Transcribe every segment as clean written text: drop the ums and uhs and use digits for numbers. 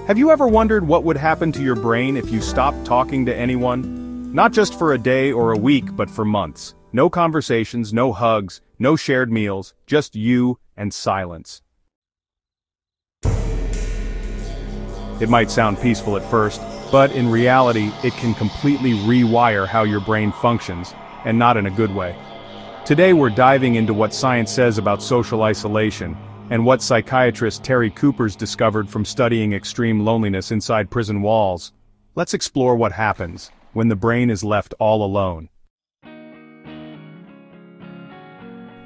Have you ever wondered what would happen to your brain if you stopped talking to anyone? Not just for a day or a week, but for months. No conversations, no hugs, no shared meals, just you and silence. It might sound peaceful at first, but in reality, it can completely rewire how your brain functions, and not in a good way. Today we're diving into what science says about social isolation, and what psychiatrist Terry Kupers discovered from studying extreme loneliness inside prison walls. Let's explore what happens when the brain is left all alone.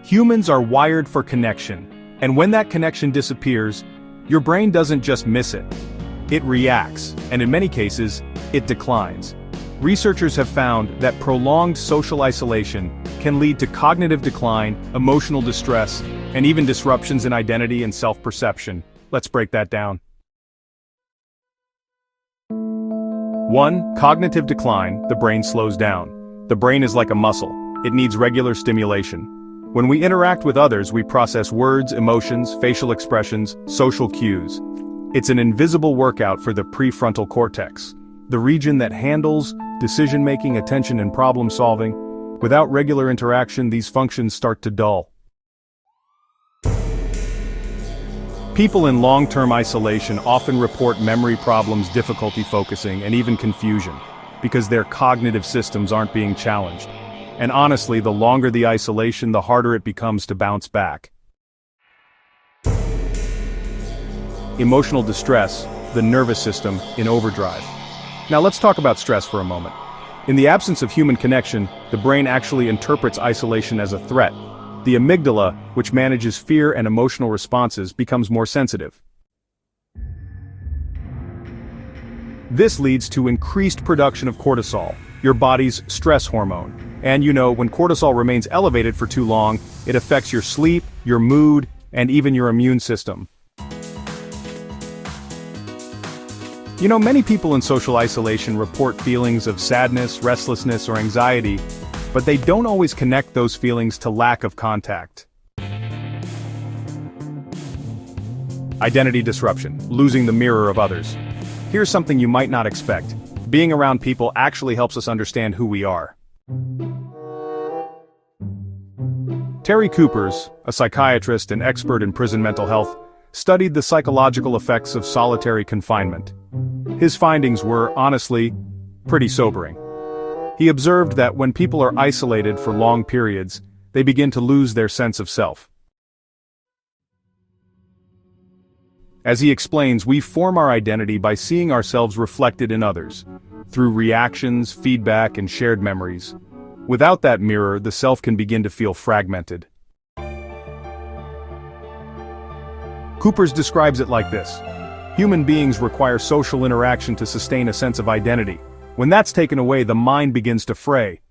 Humans are wired for connection, and when that connection disappears, your brain doesn't just miss it. It reacts, and in many cases, it declines. Researchers have found that prolonged social isolation can lead to cognitive decline, emotional distress, and even disruptions in identity and self-perception. Let's break that down. 1. Cognitive decline. The brain slows down. The brain is like a muscle. It needs regular stimulation. When we interact with others, we process words, emotions, facial expressions, social cues. It's an invisible workout for the prefrontal cortex, the region that handles decision-making, attention, and problem-solving. Without regular interaction, these functions start to dull. People in long-term isolation often report memory problems, difficulty focusing, and even confusion, because their cognitive systems aren't being challenged. And honestly, the longer the isolation, the harder it becomes to bounce back. Emotional distress, the nervous system in overdrive. Now let's talk about stress for a moment. In the absence of human connection, the brain actually interprets isolation as a threat. The amygdala, which manages fear and emotional responses, becomes more sensitive. This leads to increased production of cortisol, your body's stress hormone. And when cortisol remains elevated for too long, it affects your sleep, your mood, and even your immune system. Many people in social isolation report feelings of sadness, restlessness, or anxiety, but they don't always connect those feelings to lack of contact. Identity disruption, losing the mirror of others. Here's something you might not expect. Being around people actually helps us understand who we are. Terry Kupers, a psychiatrist and expert in prison mental health, studied the psychological effects of solitary confinement. His findings were, honestly, pretty sobering. He observed that when people are isolated for long periods, they begin to lose their sense of self. As he explains, we form our identity by seeing ourselves reflected in others, through reactions, feedback, and shared memories. Without that mirror, the self can begin to feel fragmented. Kupers describes it like this. Human beings require social interaction to sustain a sense of identity. When that's taken away, the mind begins to fray.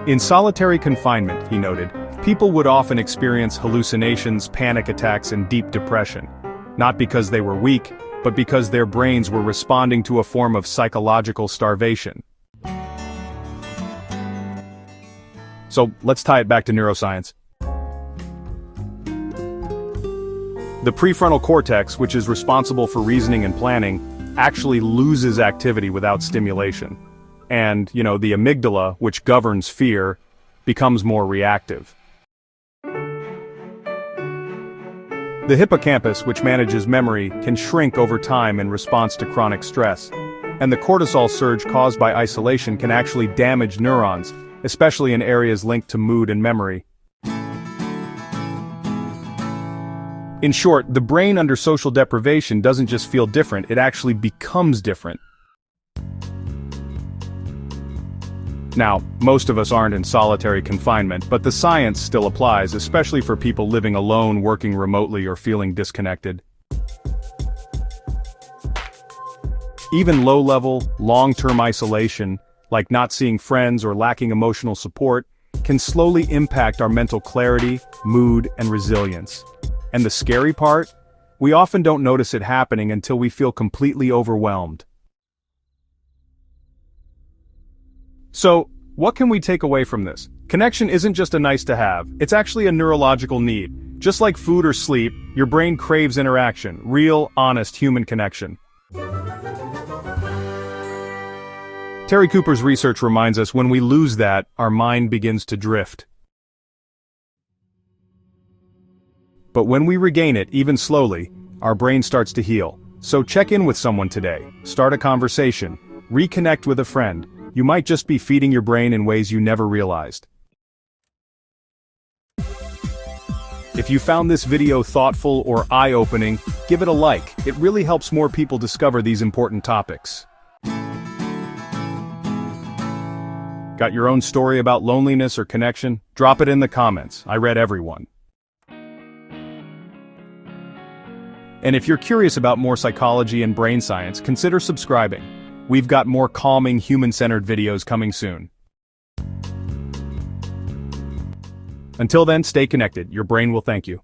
In solitary confinement, he noted, people would often experience hallucinations, panic attacks, and deep depression. Not because they were weak, but because their brains were responding to a form of psychological starvation. So, let's tie it back to neuroscience. The prefrontal cortex, which is responsible for reasoning and planning, actually loses activity without stimulation. And, the amygdala, which governs fear, becomes more reactive. The hippocampus, which manages memory, can shrink over time in response to chronic stress. And the cortisol surge caused by isolation can actually damage neurons, especially in areas linked to mood and memory. In short, the brain under social deprivation doesn't just feel different, it actually becomes different. Now, most of us aren't in solitary confinement, but the science still applies, especially for people living alone, working remotely, or feeling disconnected. Even low-level, long-term isolation, like not seeing friends or lacking emotional support, can slowly impact our mental clarity, mood, and resilience. And the scary part? We often don't notice it happening until we feel completely overwhelmed. So, what can we take away from this? Connection isn't just a nice to have, it's actually a neurological need. Just like food or sleep, your brain craves interaction, real, honest human connection. Terry Kupers' research reminds us when we lose that, our mind begins to drift. But when we regain it, even slowly, our brain starts to heal. So check in with someone today, start a conversation, reconnect with a friend. You might just be feeding your brain in ways you never realized. If you found this video thoughtful or eye-opening, give it a like. It really helps more people discover these important topics. Got your own story about loneliness or connection? Drop it in the comments. I read everyone. And if you're curious about more psychology and brain science, consider subscribing. We've got more calming, human-centered videos coming soon. Until then, stay connected. Your brain will thank you.